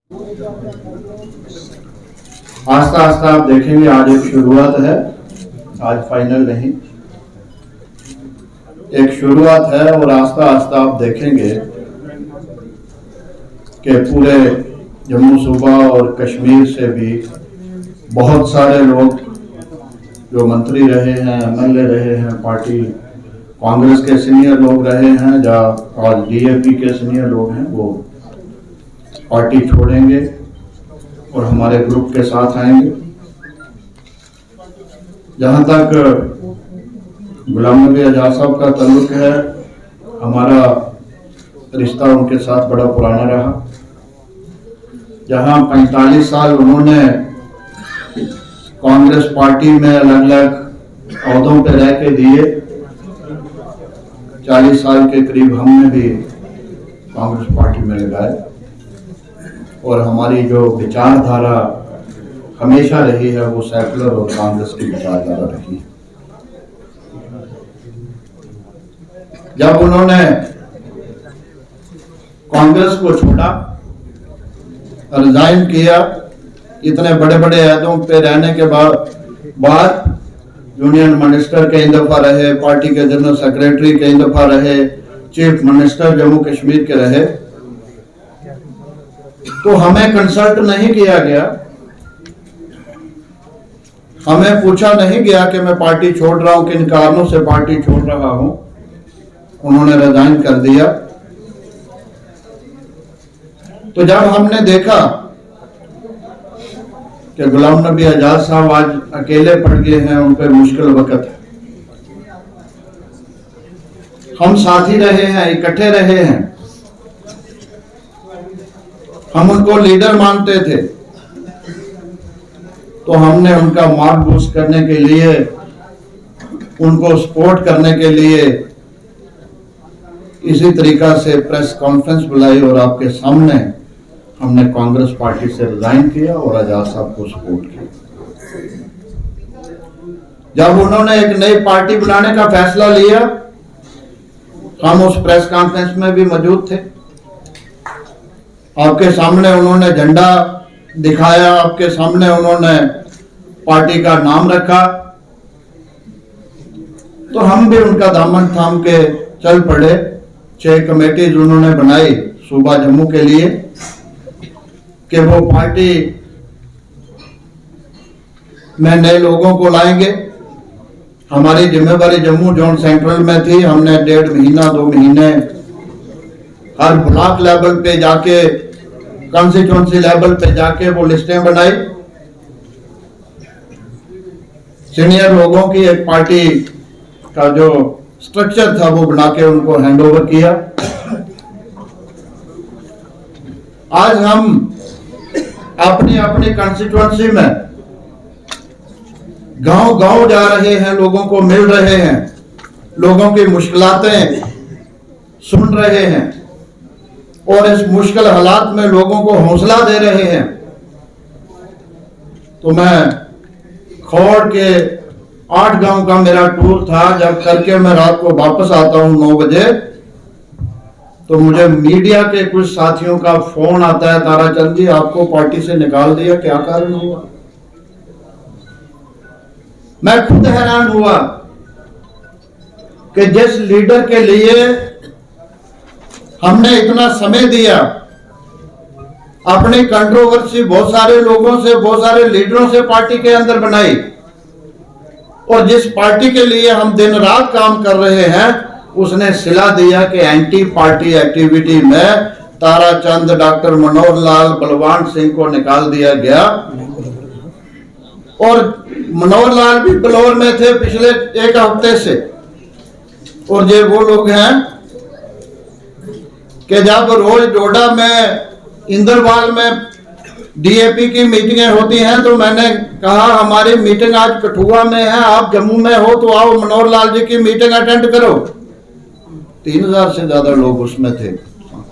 आस्ता आस्ता आप देखेंगे, आज एक शुरुआत है, आज फाइनल नहीं, एक शुरुआत है। और आस्ता आस्ता आप देखेंगे कि पूरे जम्मू सूबा और कश्मीर से भी बहुत सारे लोग जो मंत्री रहे हैं, एमएलए रहे हैं, पार्टी कांग्रेस के सीनियर लोग रहे हैं और डीएपी के सीनियर लोग हैं, वो पार्टी छोड़ेंगे और हमारे ग्रुप के साथ आएंगे। जहां तक गुलाम नबी आजाद साहब का ताल्लुक है, हमारा रिश्ता उनके साथ बड़ा पुराना रहा। जहां 45 साल उन्होंने कांग्रेस पार्टी में अलग अलग ओहदों पे रह के दिए, 40 साल के करीब हमने भी कांग्रेस पार्टी में लगाए। और हमारी जो विचारधारा हमेशा रही है वो सेकुलर और कांग्रेस की विचारधारा रही है। जब उन्होंने कांग्रेस को छोड़ा, रिजाइन किया, इतने बड़े बड़े अहदों पे रहने के बाद यूनियन मिनिस्टर कई दफा रहे, पार्टी के जनरल सेक्रेटरी कई दफा रहे, चीफ मिनिस्टर जम्मू कश्मीर के रहे, तो हमें कंसल्ट नहीं किया गया, हमें पूछा नहीं गया कि मैं पार्टी छोड़ रहा हूं, किन कारणों से पार्टी छोड़ रहा हूं। उन्होंने रिजाइन कर दिया। तो जब हमने देखा कि गुलाम नबी आजाद साहब आज अकेले पड़ गए हैं, उन पर मुश्किल वक्त है, हम साथी रहे हैं, इकट्ठे रहे हैं, हम उनको लीडर मानते थे, तो हमने उनका मार्ग बूस्ट करने के लिए, उनको सपोर्ट करने के लिए इसी तरीका से प्रेस कॉन्फ्रेंस बुलाई और आपके सामने हमने कांग्रेस पार्टी से रिजाइन किया और आजाद साहब को सपोर्ट किया। जब उन्होंने एक नई पार्टी बनाने का फैसला लिया, हम उस प्रेस कॉन्फ्रेंस में भी मौजूद थे। आपके सामने उन्होंने झंडा दिखाया, आपके सामने उन्होंने पार्टी का नाम रखा, तो हम भी उनका दामन थाम के चल पड़े। 6 कमेटीज उन्होंने बनाई सूबा जम्मू के लिए कि वो पार्टी में नए लोगों को लाएंगे। हमारी जिम्मेवारी जम्मू जोन सेंट्रल में थी। हमने 1.5 महीना 2 महीने हर ब्लॉक लेवल पे जाके, कॉन्स्टिट्यूंसी लेवल पे जाके वो लिस्टें बनाई। सीनियर लोगों की एक पार्टी का जो स्ट्रक्चर था वो बना के उनको हैंडओवर किया। आज हम अपनी अपनी कॉन्स्टिट्यूंसी में गांव गांव जा रहे हैं, लोगों को मिल रहे हैं, लोगों की मुश्किलातें सुन रहे हैं और इस मुश्किल हालात में लोगों को हौसला दे रहे हैं। तो मैं खौड़ के 8 गांव का मेरा टूर था, जब करके मैं रात को वापस आता हूं 9 बजे, तो मुझे मीडिया के कुछ साथियों का फोन आता है, ताराचंद जी आपको पार्टी से निकाल दिया, क्या कारण हुआ? मैं खुद हैरान हुआ कि जिस लीडर के लिए हमने इतना समय दिया, अपनी कंट्रोवर्सी बहुत सारे लोगों से, बहुत सारे लीडरों से पार्टी के अंदर बनाई, और जिस पार्टी के लिए हम दिन रात काम कर रहे हैं, उसने सिला दिया कि एंटी पार्टी एक्टिविटी में ताराचंद, डॉक्टर मनोहर लाल, बलवान सिंह को निकाल दिया गया। और मनोहर लाल भी बिलौर में थे पिछले 1 हफ्ते से। और ये वो लोग हैं कि जब रोज डोडा में, इंदरवाल में डीएपी की मीटिंगें होती हैं, तो मैंने कहा हमारी मीटिंग आज कठुआ में है, आप जम्मू में हो तो आओ मनोहर लाल जी की मीटिंग अटेंड करो। 3000 से ज्यादा लोग उसमें थे,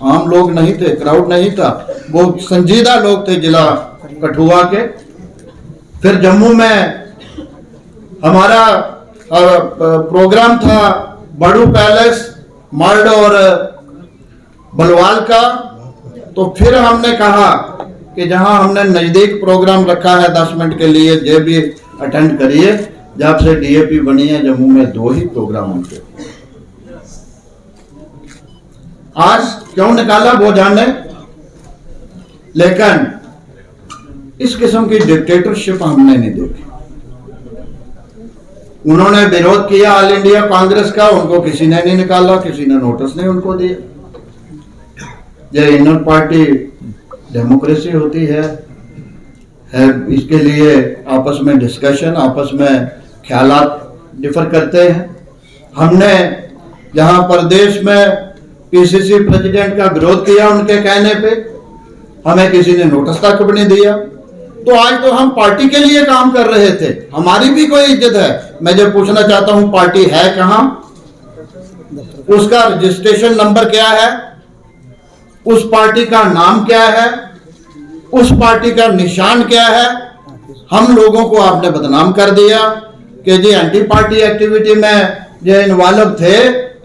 आम लोग नहीं थे, क्राउड नहीं था, वो संजीदा लोग थे जिला कठुआ के। फिर जम्मू में हमारा प्रोग्राम था बड़ू पैलेस, मर्ड और बलवाल का। तो फिर हमने कहा कि जहां हमने नज़दीक प्रोग्राम रखा है 10 मिनट के लिए, जे भी अटेंड करिए। जब से डीएपी बनी है जम्मू में 2 ही प्रोग्राम होते। आज क्यों निकाला वो जाने, लेकिन इस किस्म की डिक्टेटरशिप हमने नहीं देखी। उन्होंने विरोध किया ऑल इंडिया कांग्रेस का, उनको किसी ने नहीं निकाला, किसी ने नोटिस नहीं उनको दिया। ये इनर पार्टी डेमोक्रेसी होती है, इसके लिए आपस में डिस्कशन, आपस में ख्यालात डिफर करते हैं। हमने जहां प्रदेश में पीसीसी प्रेसिडेंट का विरोध किया उनके कहने पे, हमें किसी ने नोटिस तक भी नहीं दिया। तो आज तो हम पार्टी के लिए काम कर रहे थे, हमारी भी कोई इज्जत है। मैं जो पूछना चाहता हूं, पार्टी है कहां, उसका रजिस्ट्रेशन नंबर क्या है, उस पार्टी का नाम क्या है, उस पार्टी का निशान क्या है। हम लोगों को आपने बदनाम कर दिया कि जी एंटी पार्टी एक्टिविटी में जो इन्वॉल्व थे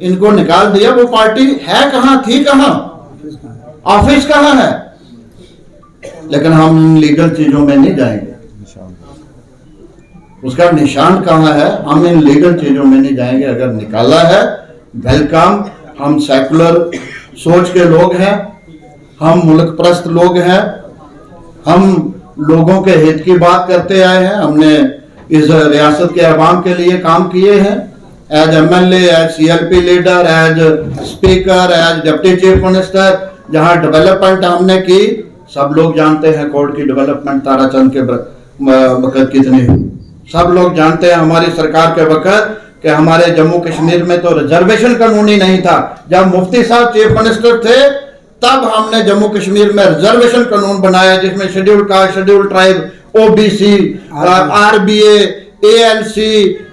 इनको निकाल दिया। वो पार्टी है कहां, थी कहां, ऑफिस कहां है। लेकिन हम इन लीगल चीजों में नहीं जाएंगे, उसका निशान कहां है, हम इन लीगल चीजों में नहीं जाएंगे। अगर निकाला है वेलकम, हम सेकुलर सोच के लोग हैं, हम मुल्क परस्त लोग हैं, हम लोगों के हित की बात करते आए हैं। हमने इस रियासत के अवाम के लिए काम किए हैं, as MLA, as CLP leader, as speaker, as deputy chief minister. जहां डेवलपमेंट हमने की, सब लोग जानते हैं कोर्ट की डेवलपमेंट ताराचंद के वक्त कितनी हुई। सब लोग जानते हैं हमारी सरकार के वक्त कि हमारे जम्मू कश्मीर में तो रिजर्वेशन कानून ही नहीं था। जब मुफ्ती साहब चीफ मिनिस्टर थे तब हमने जम्मू कश्मीर में रिजर्वेशन कानून बनाया, जिसमें schedule caste, schedule tribe, OBC, RBA, ALC,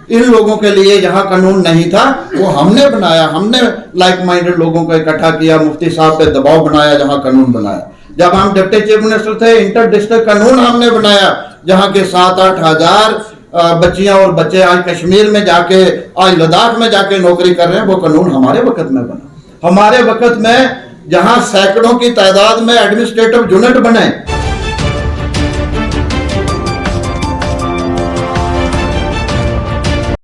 इन लोगों के लिए जहां कानून नहीं था वो हमने बनाया। हमने लाइक माइंडेड लोगों को इकट्ठा किया, मुफ्ती साहब पे दबाव बनाया, जहां कानून बनाया। जब हम डिप्टी चीफ मिनिस्टर थे, इंटर डिस्ट्रिक्ट कानून हमने बनाया, जहां के 7-8 हजार बच्चियां और बच्चे आज कश्मीर में जाके, आज लद्दाख में जाके नौकरी कर रहे हैं। वो कानून हमारे वक्त में बना। हमारे वक्त में जहां सैकड़ों की तादाद में एडमिनिस्ट्रेटिव यूनिट बने,